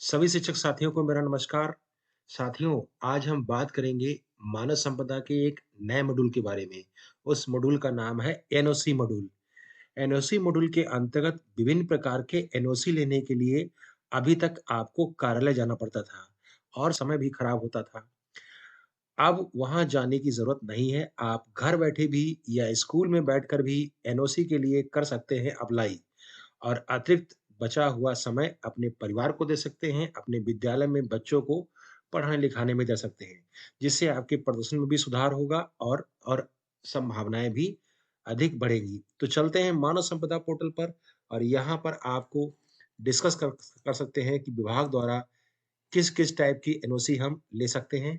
सभी शिक्षक साथियों को मेरा नमस्कार। साथियों, आज हम बात करेंगे मानव संपदा के एक नए मॉड्यूल के बारे में। उस मॉड्यूल का नाम है एनओसी मॉड्यूल। एनओसी मॉड्यूल के अंतर्गत विभिन्न प्रकार के एनओसी लेने के लिए अभी तक आपको कार्यालय जाना पड़ता था और समय भी खराब होता था। अब वहाँ जाने की ज़रूरत नहीं है। आप घर बैठे भी या स्कूल में बैठकर भी एनओसी के लिए कर सकते हैं अप्लाई। और अतिरिक्त बचा हुआ समय अपने परिवार को दे सकते हैं, अपने विद्यालय में बच्चों को पढ़ाने-लिखाने में दे सकते हैं, जिससे आपके प्रदर्शन में भी सुधार होगा और संभावनाएँ भी अधिक बढ़ेंगी। तो चलते हैं मानव संपदा पोर्टल पर और यहाँ पर आपको डिस्कस कर कर सकते हैं कि विभाग द्वारा किस-किस टाइप की एनओसी हम ले सकते हैं।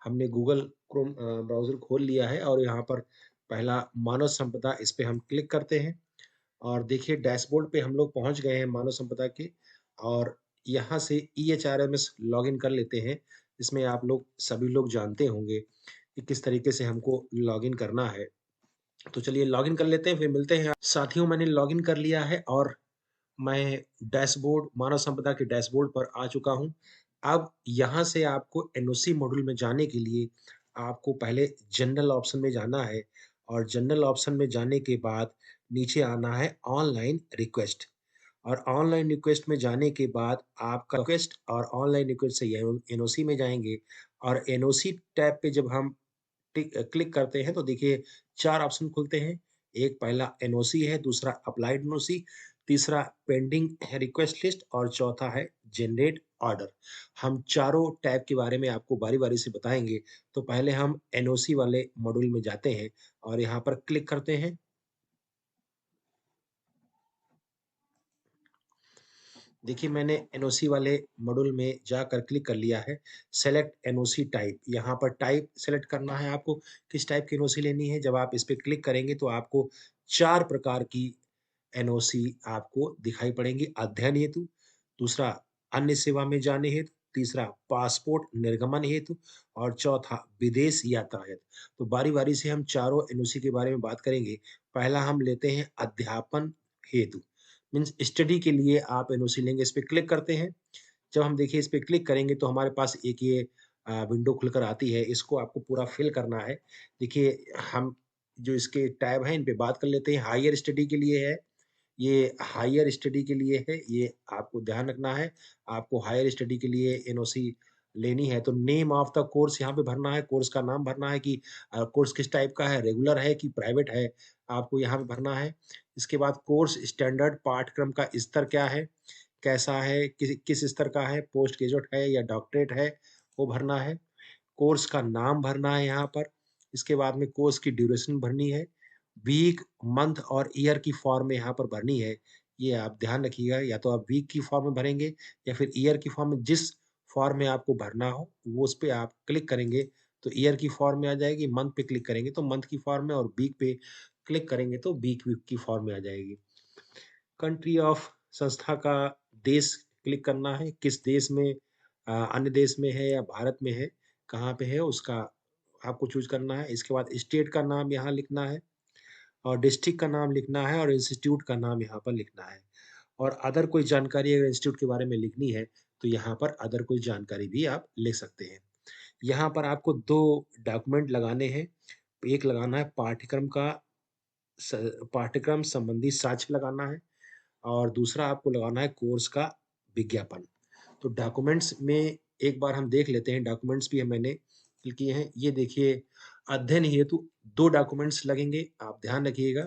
हमने गूगल क्रोम ब्राउज़र खोल लिया है और यहाँ पर पहला मानव संपदा इस पे हम क्लिक करते हैं। और देखिए डैशबोर्ड पे हम लोग पहुँच गए हैं मानव संपदा के और यहाँ से ईएचआरएमएस लॉगिन कर लेते हैं। इसमें आप लोग सभी लोग जानते होंगे कि किस तरीके से हमको लॉगिन करना है। तो चलिए लॉगिन कर लेते हैं, फिर मिलते हैं। साथियों, मैंने लॉगिन कर लिया है और मैं डैशबोर्ड मानव संपदा के डैशबोर्ड पर आ चुका हूँ। अब यहाँ से आपको एनओसी मॉड्यूल में जाने के लिए आपको पहले जनरल ऑप्शन में जाना है और जनरल ऑप्शन में जाने के बाद नीचे आना है ऑनलाइन रिक्वेस्ट और ऑनलाइन रिक्वेस्ट में जाने के बाद आपका रिक्वेस्ट और ऑनलाइन रिक्वेस्ट से एनओसी में जाएँगे और एनओसी टैब पे जब हम क्लिक करते हैं तो देखिए 4 ऑप्शन खुलते हैं। एक पहला एनओसी है, दूसरा अप्लाइड एनओसी, तीसरा पेंडिंग है रिक्वेस्ट लिस्ट और चौथा है जनरेट ऑर्डर। हम चारों टैब के बारे में आपको बारी-बारी से बताएँगे। तो पहले हम एनओसी वाले मॉड्यूल में जाते हैं और यहाँ पर क्लिक करते हैं। देखिए मैंने एनओसी वाले मॉड्यूल में जाकर क्लिक कर लिया है। सेलेक्ट एनओसी टाइप, यहाँ पर टाइप सेलेक्ट करना है आपको, किस टाइप की एनओसी लेनी है। जब आप इस पे क्लिक करेंगे तो आपको 4 प्रकार की एनओसी आपको दिखाई पड़ेंगी। अध्ययन हेतु, दूसरा अन्य सेवा में जाने हेतु, तीसरा पासपोर्ट निर्गमन हेतु और चौथा विदेश यात्रा हेतु। तो बारी-बारी से हम चारों एनओसी के बारे में बात करेंगे। पहला हम लेते हैं अध्यापन हेतु, मीन्स स्टडी के लिए आप एनओसी लेंगे, इस पे क्लिक करते हैं। जब हम देखिए इस पे क्लिक करेंगे तो हमारे पास एक ये विंडो खुलकर आती है, इसको आपको पूरा फिल करना है। देखिए हम जो इसके टैब हैं इन पे बात कर लेते हैं। हायर स्टडी के लिए है, ये हायर स्टडी के लिए है, ये आपको ध्यान रखना है। आपको हायर स्टडी के लिए एनओसी लेनी है तो नेम ऑफ द कोर्स यहाँ पे भरना है, कोर्स का नाम भरना है कि कोर्स किस टाइप का है, रेगुलर है कि प्राइवेट है, आपको यहाँ पे भरना है। इसके बाद कोर्स स्टैंडर्ड, पाठ्यक्रम का स्तर क्या है, कैसा है, किस किस स्तर का है, पोस्ट ग्रेजुएट है या डॉक्टरेट है, वो भरना है। कोर्स का नाम भरना है यहाँ पर। इसके बाद में कोर्स की ड्यूरेशन भरनी है। वीक, मंथ और ईयर की फॉर्म में यहाँ पर भरनी है। ये आप ध्यान रखिएगा, या तो आप वीक की फॉर्म में भरेंगे या फिर ईयर की फॉर्म में, जिस फॉर्म में आपको भरना हो, वो उस पे आप क्लिक करेंगे तो ईयर की फॉर्म में आ जाएगी, मंथ पे क्लिक करेंगे तो मंथ की फॉर्म में और वीक पे क्लिक करेंगे तो वीक की फॉर्म में आ जाएगी। कंट्री ऑफ संस्था का देश क्लिक करना है, किस देश में अन्य देश में है या भारत में है, कहाँ पे है उसका आपको चूज़ करना है। इसके बाद स्टेट का नाम यहाँ लिखना है और डिस्ट्रिक्ट का नाम लिखना है और इंस्टीट्यूट का नाम यहाँ पर लिखना है। और अदर कोई जानकारी अगर इंस्टीट्यूट के बारे में लिखनी है, तो यहाँ पर अदर कोई जानकारी भी आप लिख सकते हैं। यहाँ पर आपको 2 डॉक्यूमेंट लगाने हैं। एक लगाना है पाठ्यक्रम का स पाठ्यक्रम संबंधी साक्ष्य लगाना है और दूसरा आपको लगाना है कोर्स का विज्ञापन। तो डॉक्यूमेंट्स में एक बार हम देख लेते हैं, डॉक्यूमेंट्स भी मैंने फिल किए हैं। ये देखिए अध्ययन हेतु 2 डॉक्यूमेंट्स लगेंगे, आप ध्यान रखिएगा।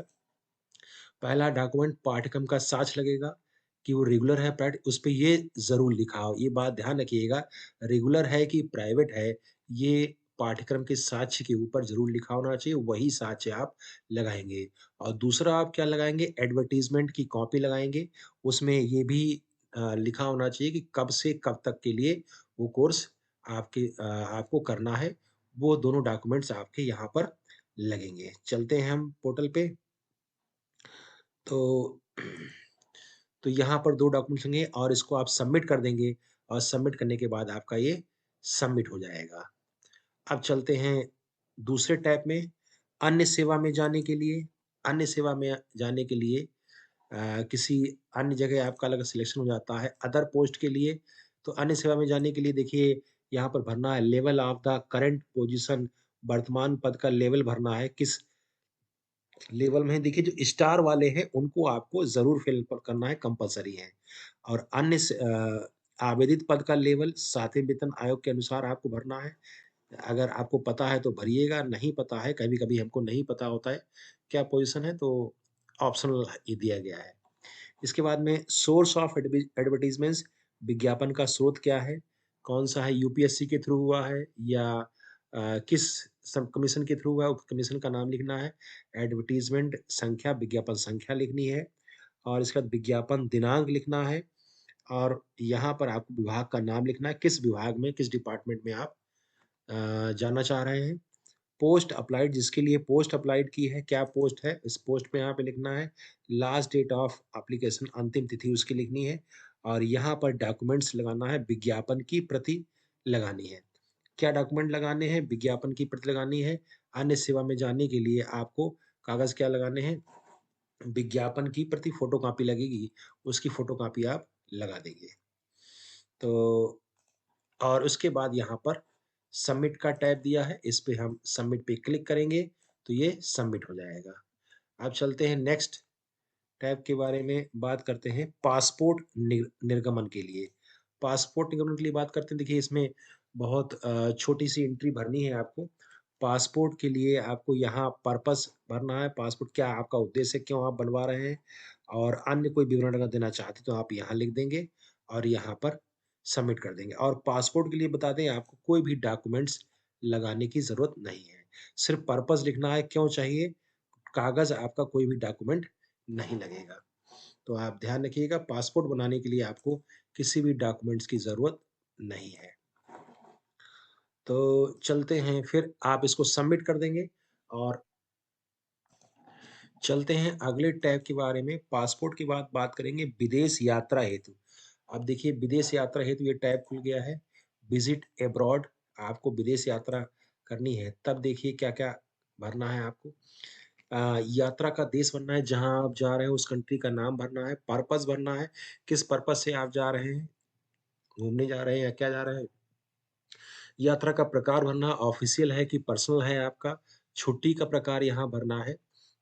पहला डॉक्यूमेंट पाठ्यक्रम का साक्ष्य लगेगा कि वो रेगुलर है प्राइवेट, उस पे ये ज़रूर लिखा हो, ये बात ध्यान रखिएगा। रेगुलर है कि प्राइवेट है, ये पाठ्यक्रम के साक्ष्य के ऊपर ज़रूर लिखा होना चाहिए, वही साक्ष्य आप लगाएँगे। और दूसरा आप क्या लगाएँगे, एडवर्टाइज़मेंट की कॉपी लगाएँगे, उसमें ये भी लिखा होना चाहिए कि कब से कब तक के लिए वो कोर्स आपको करना है, वो दोनों डॉक्यूमेंट्स आपके यहाँ पर लगेंगे। चलते हैं हम पोर्टल पे। तो तो यहाँ पर 2 डॉक्यूमेंट्स होंगे और इसको आप सबमिट कर देंगे और सबमिट करने के बाद आपका ये सबमिट हो जाएगा। अब चलते हैं दूसरे टैब में, अन्य सेवा में जाने के लिए। अन्य सेवा में जाने के लिए किसी अन्य जगह आपका अलग सिलेक्शन हो जाता है। अदर पोस्ट के लिए तो अन्य सेवा में जाने के लिए देखिए यहाँ पर भरना है level of the current position, वर्तमान पद का लेवल भरना है, किस लेवल में है। देखिए जो स्टार वाले हैं उनको आपको ज़रूर फिल प करना है, कंपल्सरी है। और अन्य आवेदित पद का लेवल 7वें वेतन आयोग के अनुसार आपको भरना है। अगर आपको पता है तो भरिएगा, नहीं पता है, कभी-कभी हमको नहीं पता होता है क्या पोज़ीशन है, तो ऑप्शनल ये दिया गया है। इसके बाद में सोर्स ऑफ एडवर्टाइजमेंट्स, विज्ञापन का स्रोत क्या है? कौन-सा है, यूपीएससी के थ्रू हुआ है या किस सब कमीशन के थ्रू हुआ है, उस कमीशन का नाम लिखना है। एडवर्टाइजमेंट संख्या, विज्ञापन संख्या लिखनी है और इसके बाद विज्ञापन दिनांक लिखना है और यहाँ पर आपको विभाग का नाम लिखना है, किस विभाग में, किस डिपार्टमेंट में आप जाना चाह रहे हैं। पोस्ट अप्लाइड, जिसके लिए पोस्ट अप्लाइड की है, क्या पोस्ट है, इस पोस्ट पे यहाँ पे लिखना है। लास्ट डेट ऑफ एप्लीकेशन, अंतिम तिथि उसकी लिखनी है और यहाँ पर डॉक्यूमेंट्स लगाना है, विज्ञापन की प्रति लगानी है। क्या डॉक्यूमेंट लगाने हैं? विज्ञापन की प्रति लगानी है। अन्य सेवा में जाने के लिए आपको कागज़ क्या लगाने हैं? विज्ञापन की प्रति फ़ोटोकॉपी लगेगी, उसकी फ़ोटोकॉपी आप लगा देंगे। तो और उसके बाद यहाँ पर सबमिट का टैब दिया है, इस पे हम सबमिट पे क्लिक करेंगे, तो ये सबमिट हो जाएगा। अब चलते हैं नेक्स्ट टैब के बारे में बात करते हैं पासपोर्ट निर्गमन के लिए। पासपोर्ट निर्गमन के लिए बात करते हैं, देखिए इसमें बहुत छोटी-सी एंट्री भरनी है आपको। पासपोर्ट के लिए आपको यहाँ पर्पस भरना है, पासपोर्ट क्या आपका उद्देश्य है, क्यों आप बनवा रहे हैं और अन्य कोई विवरण अगर देना चाहते हैं तो आप यहाँ लिख देंगे और यहाँ पर सबमिट कर देंगे। और पासपोर्ट के लिए बता दें आपको कोई भी डॉक्यूमेंट्स लगाने की ज़रूरत नहीं है। सिर्फ़ पर्पस लिखना है, क्यों चाहिए, कागज़ आपका कोई भी डॉक्यूमेंट नहीं लगेगा। तो आप ध्यान रखिएगा पासपोर्ट बनाने के लिए आपको किसी भी डॉक्यूमेंट्स की ज़रूरत नहीं है। तो चलते हैं फिर आप इसको सबमिट कर देंगे और चलते हैं अगले टैब के बारे में, पासपोर्ट के बाद बात करेंगे विदेश यात्रा हेतु। अब देखिए विदेश यात्रा हेतु ये टैब खुल गया है, विज़िट अब्रॉड, आपको विदेश यात्रा करनी है, तब देखिए क्या-क्या भरना है आपको। यात्रा का देश भरना है, जहाँ आप जा रहे हैं उस कंट्री का नाम भरना है, पर्पस भरना है, किस पर्पस से आप जा रहे हैं, घूमने जा रहे हैं या क्या जा रहे हैं। यात्रा का प्रकार भरना, ऑफ़िशियल है कि पर्सनल है आपका, छुट्टी का प्रकार यहाँ भरना है।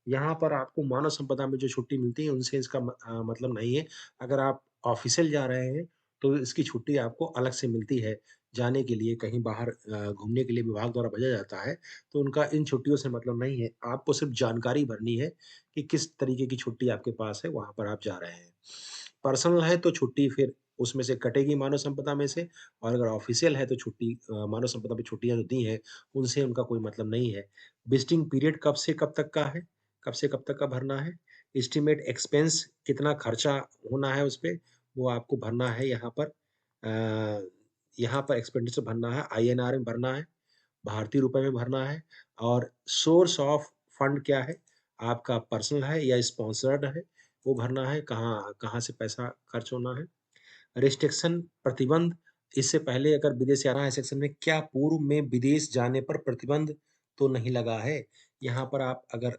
यहाँ पर आपको मानव संपदा में जो छुट्टी मिलती है उनसे इसका मतलब नहीं है। अगर आप ऑफ़िशियल जा रहे हैं, तो इसकी छुट्टी आपको अलग से मिलती है। जाने के लिए कहीं बाहर घूमने के लिए विभाग द्वारा भेजा जाता है, तो उनका इन छुट्टियों से मतलब नहीं है। आपको सिर्फ़ जानकारी भरनी है कि किस तरीके की छुट्टी आपके पास है, वहाँ पर आप जा रहे हैं। पर्सनल है तो छुट्टी फिर उसमें से कटेगी मानव संपदा में से और अगर ऑफ़िशियल है तो छुट्टी मानव संपदा में छुट्टियाँ जो दी हैं, उनसे उनका कोई मतलब नहीं है। विज़िटिंग पीरियड कब से कब तक का है, कब से कब तक का भरना है। एस्टीमेट एक्सपेंस कितना खर्चा होना है उसपे, वो आपको भरना है यहाँ पर। यहाँ पर एक्सपेंडिचर भरना है, आईएनआर में भरना है, भारतीय रुपए में भरना है और सोर्स ऑफ फंड क्या है, आपका पर्सनल है या स्पॉन्सर्ड है, वो भरना है, कहाँ कहाँ से पैसा खर्च होना है। रिस्ट्रिक्शन प्रतिबंध, इससे पहले अगर विदेश जाना है सेक्शन में क्या पूर्व में विदेश जाने पर प्रतिबंध तो नहीं लगा है? यहाँ पर आप अगर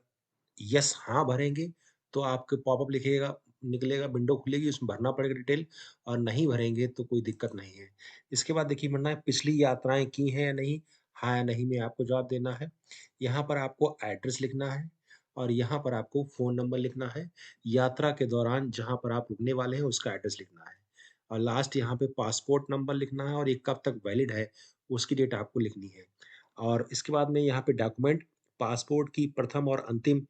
यस हाँ भरेंगे, तो आपके पॉपअप लिखेगा निकलेगा, विंडो खुलेगी, उसमें भरना पड़ेगा डिटेल और नहीं भरेंगे तो कोई दिक्कत नहीं है। इसके बाद देखिए भरना है पिछली यात्राएँ की हैं या नहीं? हाँ या नहीं में आपको जवाब देना है। यहाँ पर आपको एड्रेस लिखना है और यहाँ पर आपको फ़ोन नंबर लिखना है। यात्रा के दौरान जहाँ पर आप रुकने वाले हैं, उसका एड्रेस लिखना है और लास्ट यहाँ पे पासपोर्ट नंबर लिखना है और ये कब तक वैलिड है, उसकी डेट आपको लिखनी है। और इसके बाद में यहाँ पे डॉक्यूमेंट पासपोर्ट की प्रथम और अंतिम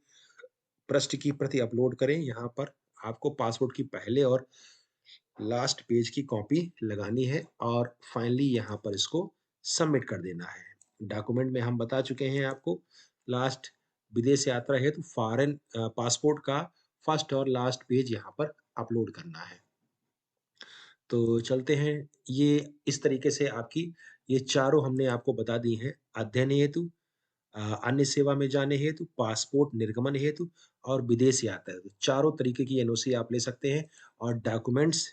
पृष्ठ की प्रति अपलोड करें। यहाँ पर आपको पासपोर्ट की पहले और लास्ट पेज की कॉपी लगानी है और फाइनली यहाँ पर इसको सबमिट कर देना है। डॉक्यूमेंट में हम बता चुके हैं आपको लास्ट विदेश यात्रा हेतु फॉरेन पासपोर्ट का फर्स्ट और लास्ट पेज यहाँ पर अपलोड करना है। तो चलते हैं, ये इस तरीके से आपकी ये चारों हमने आपको बता दी हैं, अध्ययन हेतु, अन्य सेवा में जाने हेतु, पासपोर्ट निर्गमन हेतु और विदेश यात्रा हेतु। चारों तरीके की एनओसी आप ले सकते हैं और डॉक्यूमेंट्स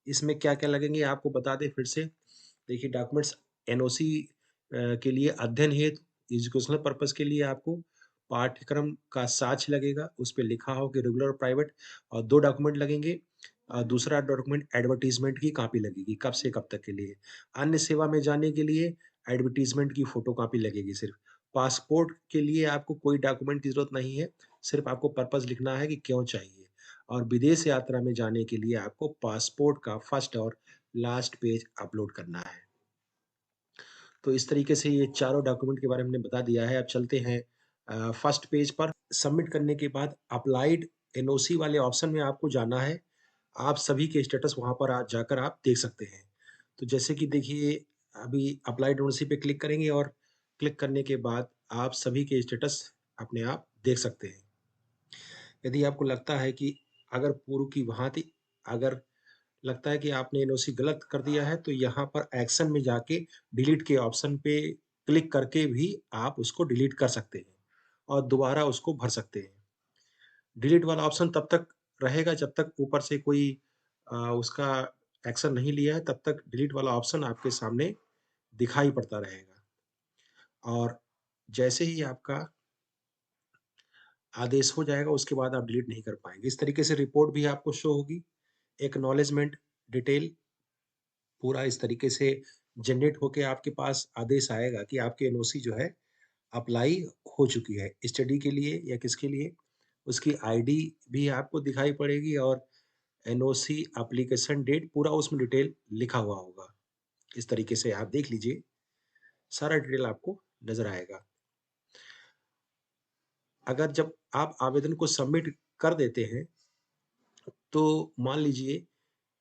इसमें क्या-क्या लगेंगे आपको बता दें फिर से। देखिए डॉक्यूमेंट्स एनओसी के लिए अध्ययन हेतु, एजुकेशनल पर्पज़ के लिए आपको पाठ्यक्रम का साक्ष्य लगेगा, उस पे लिखा हो कि रेगुलर और प्राइवेट और 2 डॉक्यूमेंट लगेंगे। दूसरा डॉक्यूमेंट एडवर्टाइज़मेंट की कॉपी लगेगी, कब से कब तक के लिए। अन्य सेवा में जाने के लिए एडवर्टाइज़मेंट की फ़ोटोकॉपी लगेगी सिर्फ़। पासपोर्ट के लिए आपको कोई डॉक्यूमेंट की ज़रूरत नहीं है, सिर्फ़ आपको पर्पज़ लिखना है कि क्यों चाहिए। और विदेश यात्रा में जाने के लिए आपको पासपोर्ट का फर्स्ट और लास्ट पेज अपलोड करना है। तो इस तरीके से ये चारों डॉक्यूमेंट के बारे में हमने बता दिया है। अब चलते हैं फर्स्ट पेज पर। सबमिट करने के बाद अप्लाइड एनओसी वाले ऑप्शन में आपको जाना है। आप सभी के स्टेटस वहाँ पर आज जाकर आप देख सकते हैं। तो जैसे कि देखिए अभी अप्लाइड एनओसी पे क्लिक करेंगे और क्लिक करने के बाद आप सभी के स्टेटस अपने आप देख सकते हैं। यदि आपको लगता है कि अगर पूर्व की भांति अगर लगता है कि आपने एनओसी गलत कर दिया है, तो यहाँ पर एक्शन में जाके डिलीट के ऑप्शन पे क्लिक करके भी आप उसको डिलीट कर सकते हैं और दोबारा उसको भर सकते हैं। डिलीट वाला ऑप्शन तब तक रहेगा जब तक ऊपर से कोई उसका एक्शन नहीं लिया है, तब तक डिलीट वाला ऑप्शन आपके सामने दिखाई पड़ता रहेगा। और जैसे ही आपका आदेश हो जाएगा, उसके बाद आप डिलीट नहीं कर पाएँगे। इस तरीके से रिपोर्ट भी आपको शो होगी, एक्नॉलेजमेंट डिटेल पूरा इस तरीके से जनरेट होके आपके पास आदेश आएगा कि आपकी एनओसी जो है अप्लाई हो चुकी है। स्टडी के लिए या किसके लिए, उसकी आईडी भी आपको दिखाई पड़ेगी और एनओसी एप्लीकेशन डेट पूरा उसमें डिटेल लिखा हुआ होगा। इस तरीके से आप देख लीजिए, सारा डिटेल आपको नज़र आएगा। अगर जब आप आवेदन को सबमिट कर देते हैं, तो मान लीजिए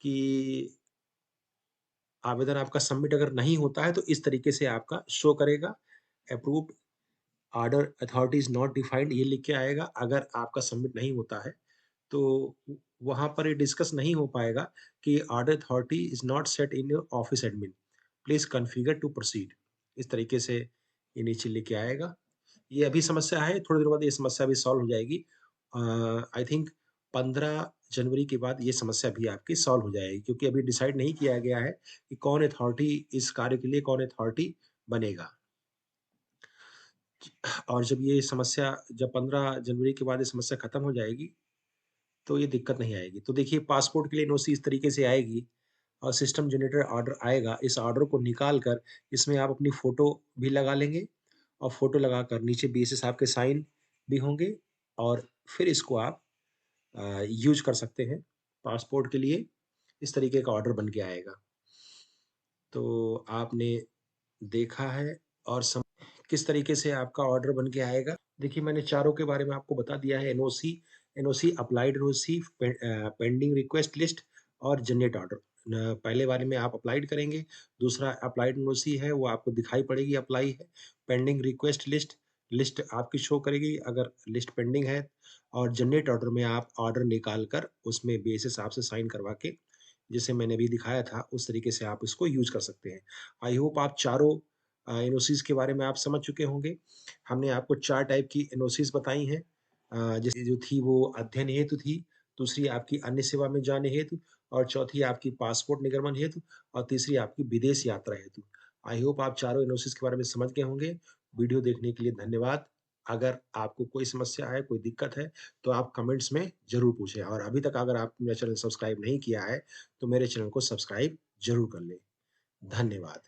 कि आवेदन आपका सबमिट अगर नहीं होता है, तो इस तरीके से आपका शो करेगा, approved order authority is not defined ये लिख के आएगा। अगर आपका सबमिट नहीं होता है, तो वहाँ पर ये डिस्कस नहीं हो पाएगा कि order authority is not set in your office admin, please configure to proceed. इस तरीके से ये नीचे लेके आएगा। ये अभी समस्या है, थोड़ी देर बाद ये समस्या भी सॉल्व हो जाएगी। आई थिंक 15 जनवरी के बाद ये समस्या भी आपकी सॉल्व हो जाएगी क्योंकि अभी डिसाइड नहीं किया गया है कि कौन अथॉरिटी इस कार्य के लिए कौन अथॉरिटी बनेगा। और जब 15 जनवरी के बाद ये समस्या खत्म हो जाएगी, तो ये दिक्कत नहीं आएगी। तो देखिए पासपोर्ट के लिए एनओसी इस तरीके से आएगी और सिस्टम जनरेटर ऑर्डर आएगा। इस ऑर्डर को निकाल कर इसमें आप अपनी फ़ोटो भी लगा लेंगे और फ़ोटो लगाकर नीचे बेसिस आपके साइन भी होंगे और फिर इसको आप यूज़ कर सकते हैं पासपोर्ट के लिए। इस तरीके का ऑर्डर बन के आएगा। तो आपने देखा है और किस तरीके से आपका ऑर्डर बन के आएगा। देखिए मैंने चारों के बारे में आपको बता दिया है NOC applied NOC pending request list और जनरेट ऑर्डर। पहले वाले में आप अप्लाइड करेंगे, दूसरा अप्लाइड एनओसी है वो आपको दिखाई पड़ेगी अप्लाई है। पेंडिंग रिक्वेस्ट लिस्ट लिस्ट आपकी शो करेगी अगर लिस्ट पेंडिंग है और जनरेट ऑर्डर में आप ऑर्डर निकाल कर उसमें बेसिस आपसे साइन करवा के जैसे मैंने अभी दिखाया था उस तरीके से आप इसको यूज़ कर सकते हैं। आई होप आप चारों एनओसीज़ के बारे में आप समझ चुके होंगे। हमने आपको 4 टाइप की एनओसीज़ बताई हैं। जैसे जो थी वो अध्ययन हेतु थी, दूसरी आपकी अन्य सेवा में जाने हेतु और चौथी आपकी पासपोर्ट निर्गमन हेतु और तीसरी आपकी विदेश यात्रा हेतु। आई होप आप चारों एनओसीज़ के बारे में समझ गए होंगे। वीडियो देखने के लिए धन्यवाद। अगर आपको कोई समस्या है, कोई दिक्कत है, तो आप कमेंट्स में ज़रूर पूछें और अभी तक अगर आपने मेरा चैनल सब्सक्राइब नहीं किया है, तो मेरे चैनल को सब्सक्राइब ज़रूर कर लें। धन्यवाद।